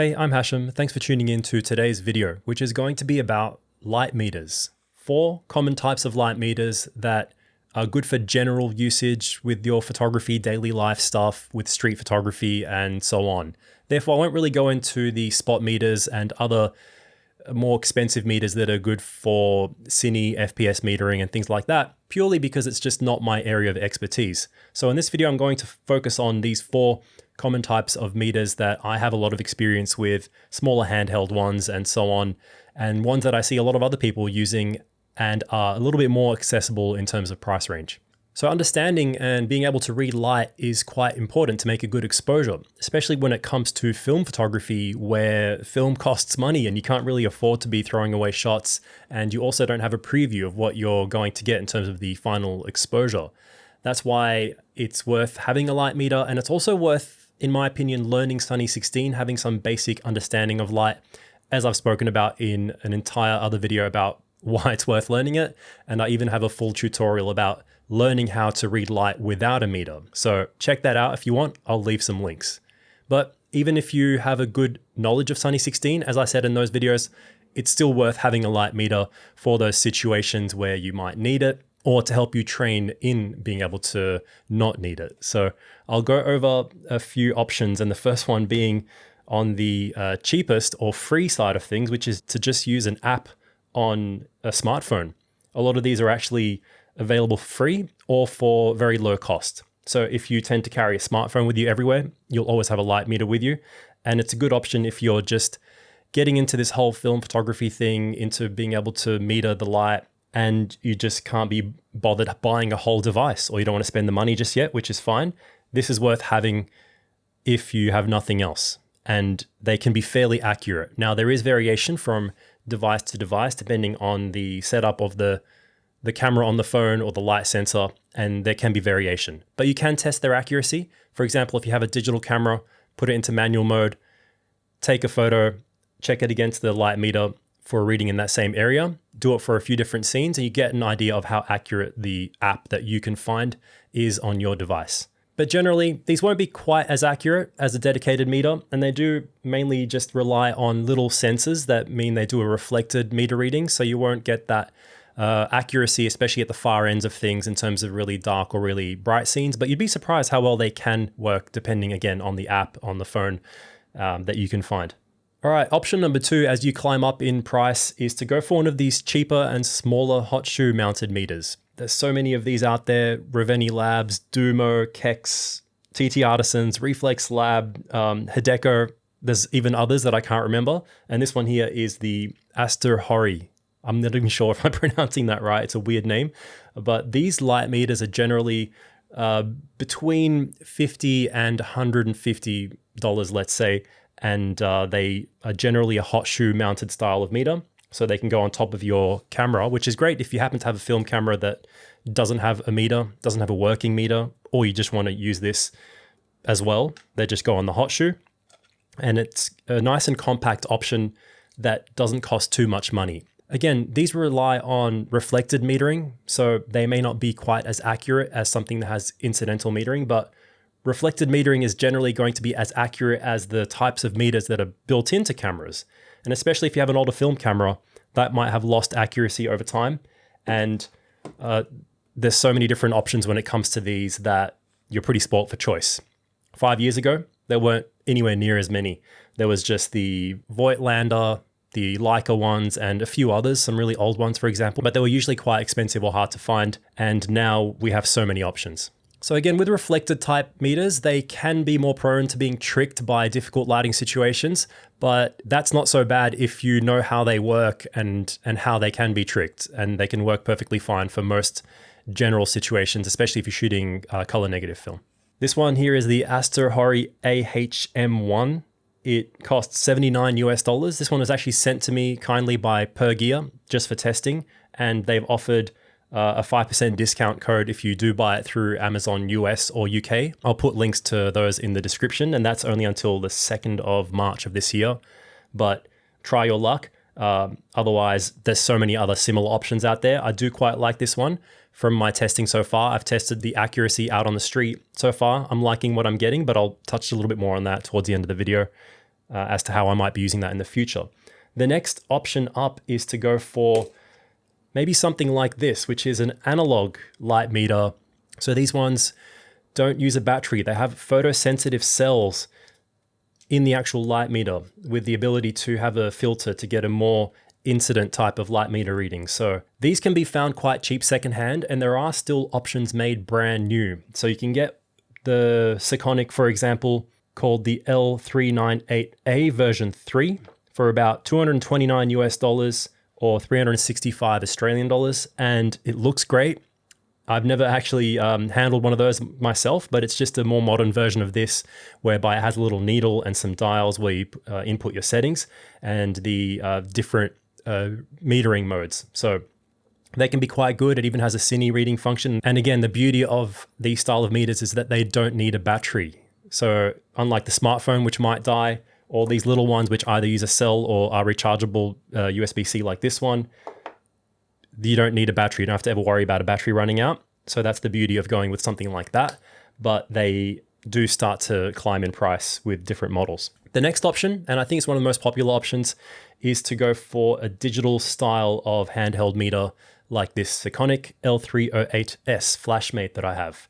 Hey, I'm Hashim. Thanks for tuning in to today's video, which is going to be about light meters. 4 common types of light meters that are good for general usage with your photography, daily life stuff, with street photography, and so on. Therefore, I won't really go into the spot meters and other more expensive meters that are good for cine, FPS metering, and things like that, purely because it's just not my area of expertise. So in this video, I'm going to focus on these 4 common types of meters that I have a lot of experience with, smaller handheld ones and so on, and ones that I see a lot of other people using and are a little bit more accessible in terms of price range. So understanding and being able to read light is quite important to make a good exposure, especially when it comes to film photography where film costs money and you can't really afford to be throwing away shots, and you also don't have a preview of what you're going to get in terms of the final exposure. That's why it's worth having a light meter, and it's also worth, in my opinion, learning Sunny 16, having some basic understanding of light, as I've spoken about in an entire other video about why it's worth learning it. And I even have a full tutorial about learning how to read light without a meter. So check that out if you want. I'll leave some links. But even if you have a good knowledge of Sunny 16, as I said in those videos, it's still worth having a light meter for those situations where you might need it, or to help you train in being able to not need it. So I'll go over a few options, and the first one being on the cheapest or free side of things, which is to just use an app on a smartphone. A lot of these are actually available for free or for very low cost. So if you tend to carry a smartphone with you everywhere, you'll always have a light meter with you. And it's a good option if you're just getting into this whole film photography thing, into being able to meter the light, and you just can't be bothered buying a whole device, or you don't want to spend the money just yet, which is fine. This is worth having if you have nothing else, and they can be fairly accurate. Now, there is variation from device to device depending on the setup of the camera on the phone or the light sensor, and there can be variation, but you can test their accuracy. For example, if you have a digital camera, put it into manual mode, take a photo, check it against the light meter for a reading in that same area, do it for a few different scenes, and you get an idea of how accurate the app that you can find is on your device. But generally, these won't be quite as accurate as a dedicated meter, and they do mainly just rely on little sensors that mean they do a reflected meter reading, so you won't get that accuracy, especially at the far ends of things in terms of really dark or really bright scenes, but you'd be surprised how well they can work depending, again, on the app on the phone that you can find. All right, option number 2 as you climb up in price is to go for one of these cheaper and smaller hot shoe mounted meters. There's so many of these out there: Reveni Labs, Dumo, Kex, TT Artisans, Reflex Lab, Hideko. There's even others that I can't remember. And this one here is the Aster Hori. I'm not even sure if I'm pronouncing that right. It's a weird name. But these light meters are generally between $50 and $150, let's say. And they are generally a hot shoe mounted style of meter. So they can go on top of your camera, which is great if you happen to have a film camera that doesn't have a meter, doesn't have a working meter, or you just want to use this as well. They just go on the hot shoe. And it's a nice and compact option that doesn't cost too much money. Again, these rely on reflected metering, so they may not be quite as accurate as something that has incidental metering, but reflected metering is generally going to be as accurate as the types of meters that are built into cameras. And especially if you have an older film camera, that might have lost accuracy over time. And there's so many different options when it comes to these that you're pretty spoilt for choice. 5 years ago, there weren't anywhere near as many. There was just the Voigtlander, the Leica ones, and a few others, some really old ones, for example, but they were usually quite expensive or hard to find. And now we have so many options. So again, with reflected type meters, they can be more prone to being tricked by difficult lighting situations, but that's not so bad if you know how they work and how they can be tricked, and they can work perfectly fine for most general situations, especially if you're shooting color negative film. This one here is the Aster Hori AHM1. It costs $79 US. This one was actually sent to me kindly by PerGear just for testing, and they've offered a 5% discount code if you do buy it through Amazon US or UK. I'll put links to those in the description, and that's only until the 2nd of March of this year, but try your luck. Otherwise, there's so many other similar options out there. I do quite like this one. From my testing so far, I've tested the accuracy out on the street so far. I'm liking what I'm getting, but I'll touch a little bit more on that towards the end of the video. as to how I might be using that in the future. The next option up is to go for maybe something like this, which is an analog light meter. So these ones don't use a battery. They have photosensitive cells in the actual light meter with the ability to have a filter to get a more incident type of light meter reading. So these can be found quite cheap secondhand, and there are still options made brand new. So you can get the Sekonic, for example, called the L398A version 3 for about $229 US or 365 Australian dollars. And it looks great. I've never actually handled one of those myself, but it's just a more modern version of this, whereby it has a little needle and some dials where you input your settings and the different metering modes. So they can be quite good. It even has a cine reading function. And again, the beauty of these style of meters is that they don't need a battery. So unlike the smartphone, which might die, or these little ones, which either use a cell or are rechargeable USB-C like this one, you don't need a battery. You don't have to ever worry about a battery running out. So that's the beauty of going with something like that. But they do start to climb in price with different models. The next option, and I think it's one of the most popular options, is to go for a digital style of handheld meter like this Sekonic L308S Flashmate that I have.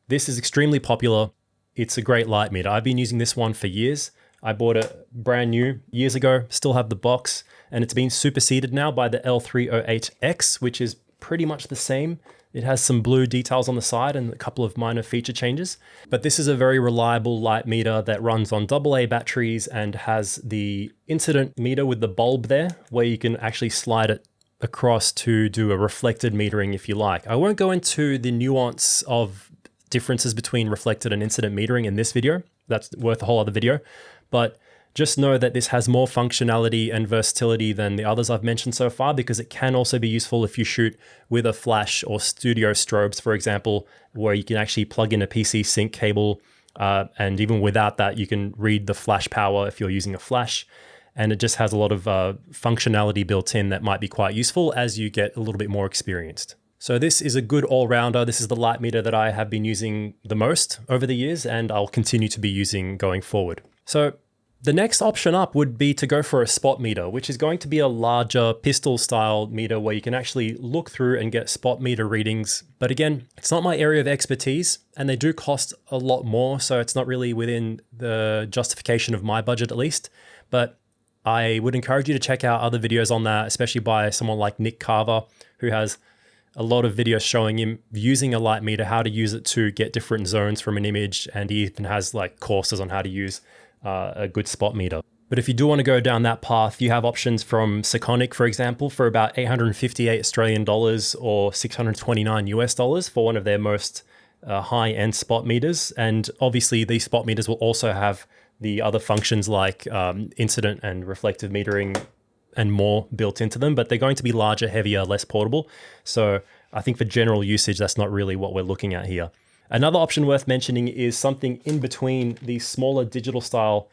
This is extremely popular. It's a great light meter. I've been using this one for years. I bought it brand new years ago, still have the box, and it's been superseded now by the L308X, which is pretty much the same. It has some blue details on the side and a couple of minor feature changes. But this is a very reliable light meter that runs on AA batteries and has the incident meter with the bulb there, where you can actually slide it across to do a reflected metering if you like. I won't go into the nuance of differences between reflected and incident metering in this video. That's worth a whole other video. But just know that this has more functionality and versatility than the others I've mentioned so far, because it can also be useful if you shoot with a flash or studio strobes, for example, where you can actually plug in a PC sync cable. And even without that, you can read the flash power if you're using a flash. And it just has a lot of functionality built in that might be quite useful as you get a little bit more experienced. So this is a good all-rounder. This is the light meter that I have been using the most over the years, and I'll continue to be using going forward. So the next option up would be to go for a spot meter, which is going to be a larger pistol style meter where you can actually look through and get spot meter readings. But again, it's not my area of expertise, and they do cost a lot more. So it's not really within the justification of my budget, at least. But I would encourage you to check out other videos on that, especially by someone like Nick Carver, who has a lot of videos showing him using a light meter, how to use it to get different zones from an image. And he even has like courses on how to use a good spot meter. But if you do want to go down that path, you have options from Sekonic, for example, for about 858 Australian dollars or 629 US dollars for one of their most high-end spot meters. And obviously these spot meters will also have the other functions like incident and reflective metering and more built into them, but they're going to be larger, heavier, less portable. So I think for general usage, that's not really what we're looking at here. Another option worth mentioning is something in between the smaller digital style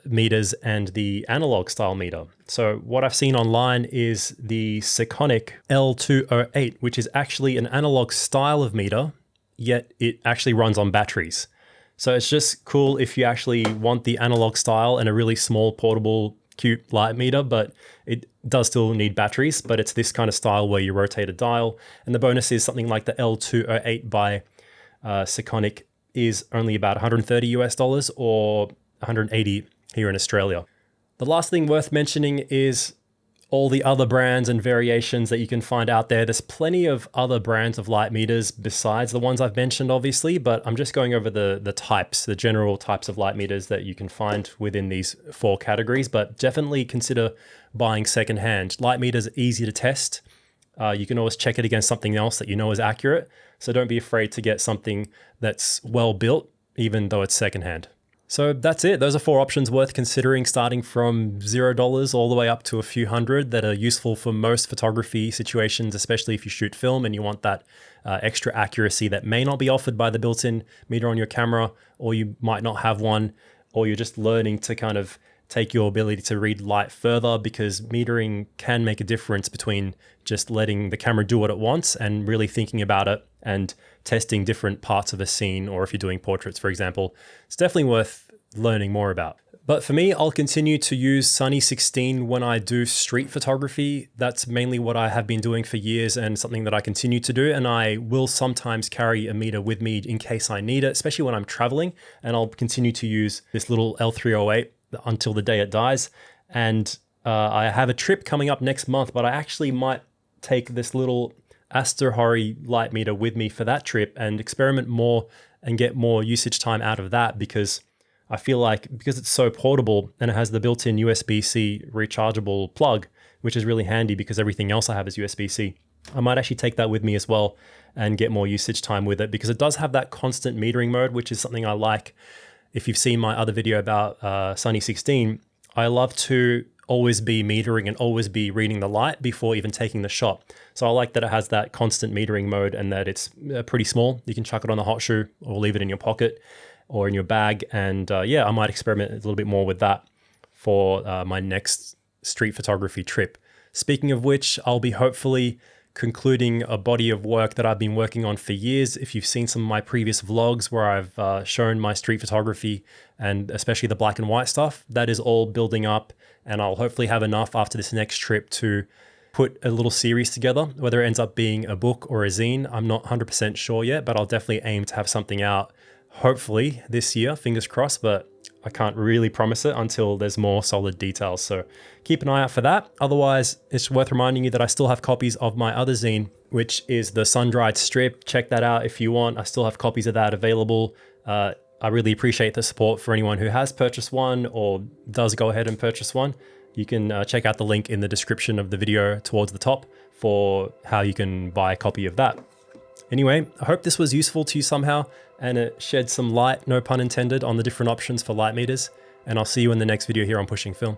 meters and the analog style meter. So what I've seen online is the Sekonic L208, which is actually an analog style of meter, yet it actually runs on batteries. So it's just cool if you actually want the analog style and a really small, portable, cute light meter, but it does still need batteries, but it's this kind of style where you rotate a dial. And the bonus is something like the L208 by Sekonic is only about 130 US dollars or 180 here in Australia. The last thing worth mentioning is all the other brands and variations that you can find out there. There's plenty of other brands of light meters besides the ones I've mentioned, obviously, but I'm just going over the types, the general types of light meters that you can find within these 4 categories, but definitely consider buying secondhand. Light meters are easy to test. You can always check it against something else that you know is accurate. So don't be afraid to get something that's well built, even though it's secondhand. So that's it. Those are 4 options worth considering, starting from $0 all the way up to a few hundred, that are useful for most photography situations, especially if you shoot film and you want that extra accuracy that may not be offered by the built-in meter on your camera, or you might not have one, or you're just learning to kind of take your ability to read light further, because metering can make a difference between just letting the camera do what it wants and really thinking about it and testing different parts of a scene, or if you're doing portraits, for example. It's definitely worth learning more about. But for me, I'll continue to use Sunny 16 when I do street photography. That's mainly what I have been doing for years and something that I continue to do. And I will sometimes carry a meter with me in case I need it, especially when I'm traveling. And I'll continue to use this little L308 until the day it dies. And I have a trip coming up next month, but I actually might take this little Asterhori light meter with me for that trip and experiment more and get more usage time out of that, because I feel like because it's so portable and it has the built-in USB-C rechargeable plug, which is really handy because everything else I have is USB-C. I might actually take that with me as well and get more usage time with it, because it does have that constant metering mode, which is something I like. If you've seen my other video about Sunny 16, I love to always be metering and always be reading the light before even taking the shot. So I like that it has that constant metering mode and that it's pretty small. You can chuck it on the hot shoe or leave it in your pocket or in your bag. And yeah, I might experiment a little bit more with that for my next street photography trip. Speaking of which, I'll be hopefully concluding a body of work that I've been working on for years. If you've seen some of my previous vlogs where I've shown my street photography and especially the black and white stuff, that is all building up, and I'll hopefully have enough after this next trip to put a little series together. Whether it ends up being a book or a zine, I'm not 100% sure yet, but I'll definitely aim to have something out hopefully this year, fingers crossed, but I can't really promise it until there's more solid details. So keep an eye out for that. Otherwise, it's worth reminding you that I still have copies of my other zine, which is the Sun-Dried Strip. Check that out if you want. I still have copies of that available. I really appreciate the support for anyone who has purchased one or does go ahead and purchase one. You can check out the link in the description of the video towards the top for how you can buy a copy of that. Anyway, I hope this was useful to you somehow and it shed some light, no pun intended, on the different options for light meters. And I'll see you in the next video here on Pushing Film.